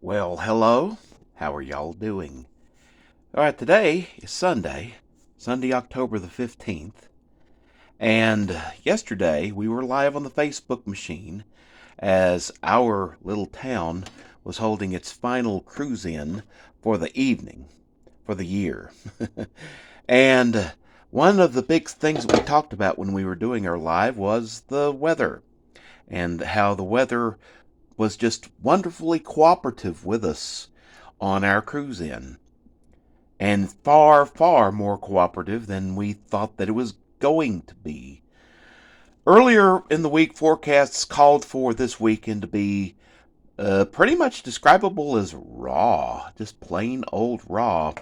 Well, hello. How are y'all doing? All right, today is Sunday, October the 15th. And yesterday we were live on the Facebook machine as our little town was holding its final cruise in for the evening, for the year. And one of the big things that we talked about when we were doing our live was the weather and how the weather was just wonderfully cooperative with us on our cruise in, and far, far more cooperative than we thought that it was going to be. Earlier in the week, forecasts called for this weekend to be pretty much describable as raw, just plain old raw,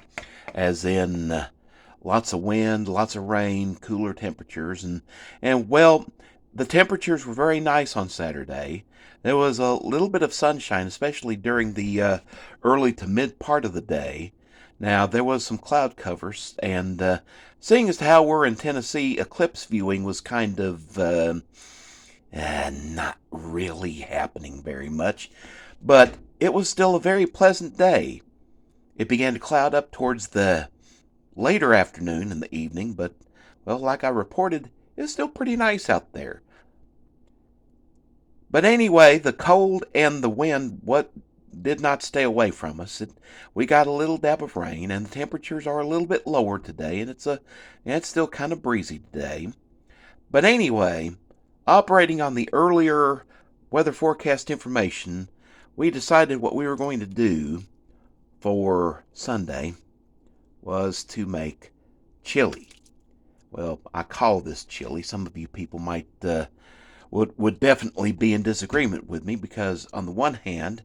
as in lots of wind, lots of rain, cooler temperatures, and well, the temperatures were very nice on Saturday. There was a little bit of sunshine, especially during the early to mid part of the day. Now, there was some cloud covers, and seeing as to how we're in Tennessee, eclipse viewing was kind of not really happening very much, but it was still a very pleasant day. It began to cloud up towards the later afternoon and the evening, but, well, like I reported, it's still pretty nice out there. But anyway, the cold and the wind did not stay away from us. We got a little dab of rain, and the temperatures are a little bit lower today, and it's still kind of breezy today. But anyway, operating on the earlier weather forecast information, we decided what we were going to do for Sunday was to make chili. Well, I call this chili. Some of you people might would definitely be in disagreement with me because, on the one hand,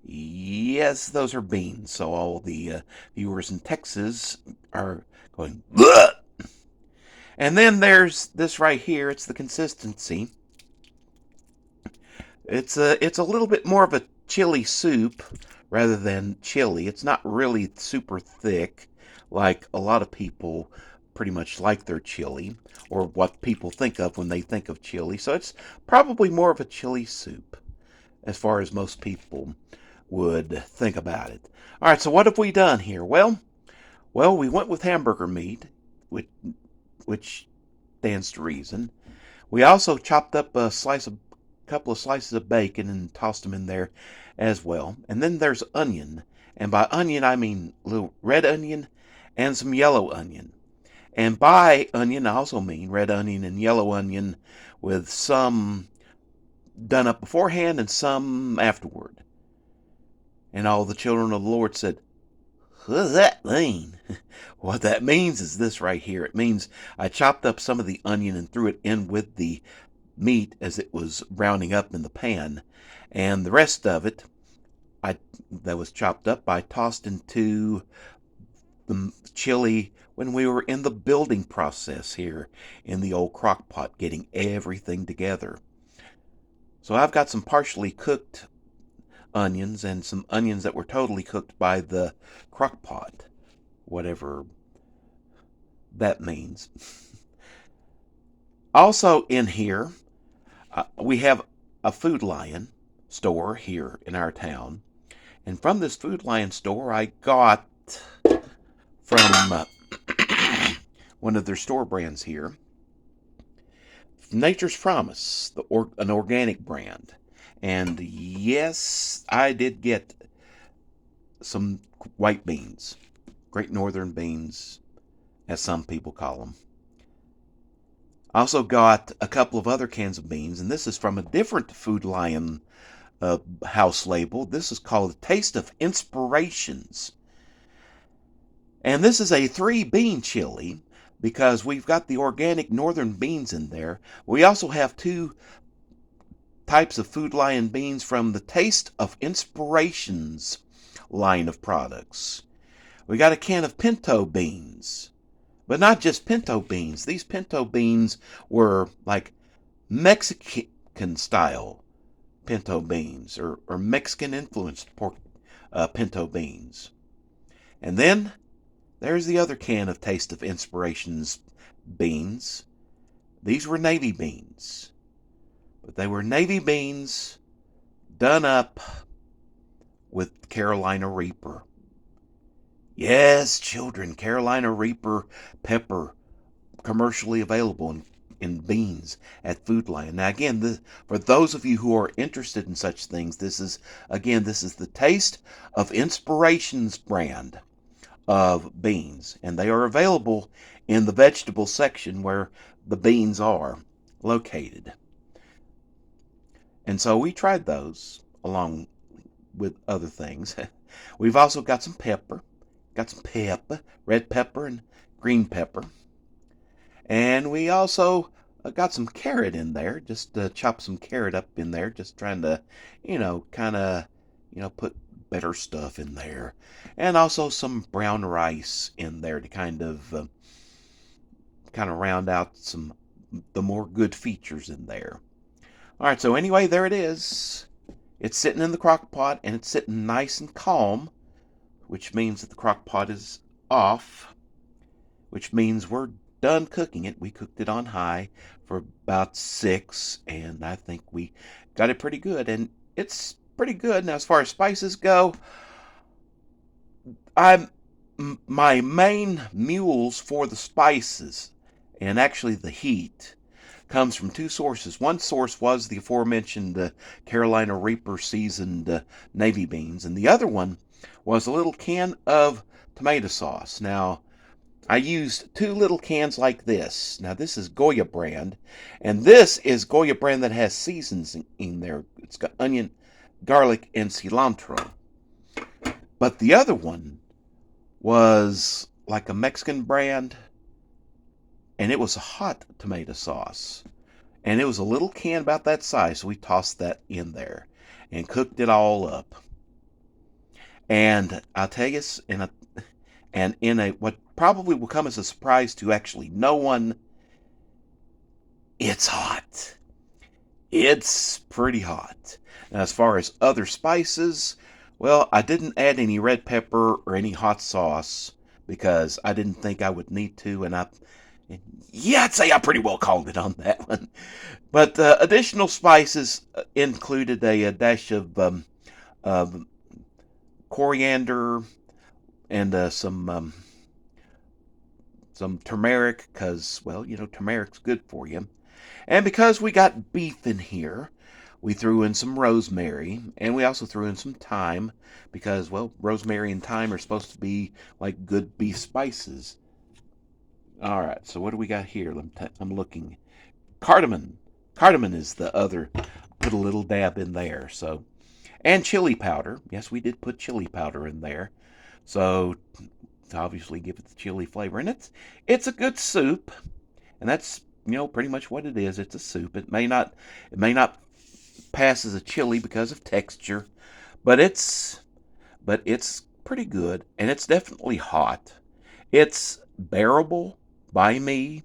yes, those are beans. So all the viewers in Texas are going, "Bleh!" And then there's this right here. It's the consistency. It's a little bit more of a chili soup rather than chili. It's not really super thick like a lot of people pretty much like their chili, or what people think of when they think of chili. So it's probably more of a chili soup as far as most people would think about it. All right, so what have we done here? Well, we went with hamburger meat, which stands to reason. We also chopped up couple of slices of bacon and tossed them in there as well. And then there's onion, and by onion I mean little red onion and some yellow onion. And by onion I also mean red onion and yellow onion, with some done up beforehand and some afterward. And all the children of the Lord said, "What does that mean?" What that means is this right here. It means I chopped up some of the onion and threw it in with the meat as it was browning up in the pan, and the rest of it that was chopped up I tossed into the chili when we were in the building process here in the old crock pot, getting everything together. So I've got some partially cooked onions and some onions that were totally cooked by the crock pot, whatever that means. Also in here, we have a Food Lion store here in our town. And from this Food Lion store, I got from one of their store brands here, Nature's Promise, an organic brand. And yes, I did get some white beans, Great Northern beans, as some people call them. I also got a couple of other cans of beans, and this is from a different Food Lion house label. This is called Taste of Inspirations. And this is a 3-bean chili because we've got the organic northern beans in there. We also have 2 types of Food Lion beans from the Taste of Inspirations line of products. We got a can of pinto beans. But not just pinto beans. These pinto beans were like Mexican style pinto beans, or Mexican influenced pinto beans. And then there's the other can of Taste of Inspirations beans. These were navy beans. But they were navy beans done up with Carolina Reaper. Yes, children, Carolina Reaper pepper, commercially available in beans at Food Lion. Now, again, for those of you who are interested in such things, this is the Taste of Inspirations brand of beans, and they are available in the vegetable section where the beans are located. And so we tried those along with other things. We've also got some pepper, red pepper and green pepper. And we also got some carrot in there, just chop some carrot up in there, just trying to, kind of, put better stuff in there. And also some brown rice in there to kind of round out the more good features in there. All right, so anyway, there it is. It's sitting in the crock pot, and it's sitting nice and calm, which means that the crock pot is off, which means we're done cooking it. We cooked it on high for about 6, and I think we got it pretty good, and it's pretty good. Now, as far as spices go, my main mules for the spices, and actually the heat, comes from 2 sources. One source was the aforementioned Carolina Reaper seasoned navy beans, and the other one was a little can of tomato sauce. Now, I used 2 little cans like this. Now, this is Goya brand, and this is Goya brand that has seasons in there. It's got onion, garlic, and cilantro. But the other one was like a Mexican brand, and it was a hot tomato sauce. And it was a little can about that size, so we tossed that in there and cooked it all up. And I'll tell you, in a what probably will come as a surprise to actually no one, it's hot. It's pretty hot. Now, as far as other spices, well, I didn't add any red pepper or any hot sauce because I didn't think I would need to, and I'd say I pretty well called it on that one. But additional spices included a dash of coriander and some turmeric, because, well, turmeric's good for you. And because we got beef in here, we threw in some rosemary, and we also threw in some thyme, because, well, rosemary and thyme are supposed to be like good beef spices. All right, so what do we got here? I'm looking. Cardamom. Cardamom is the other. Put a little dab in there. So, and chili powder. Yes, we did put chili powder in there. So, to obviously give it the chili flavor. And it's a good soup, and that's pretty much what it is. It's a soup. It may not pass as a chili because of texture, but it's pretty good, and it's definitely hot. It's bearable by me.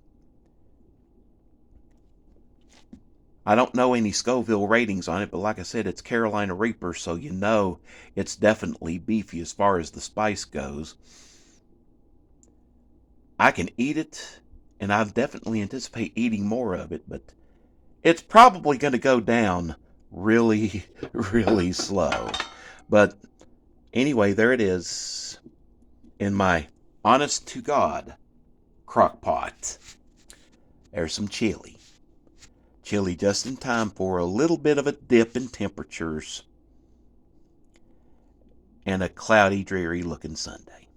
I don't know any Scoville ratings on it, but like I said, it's Carolina Reaper, so it's definitely beefy as far as the spice goes. I can eat it, and I definitely anticipate eating more of it, but it's probably going to go down really, really slow. But anyway, there it is in my honest to God crock pot. There's some chili. Chili just in time for a little bit of a dip in temperatures and a cloudy, dreary looking Sunday.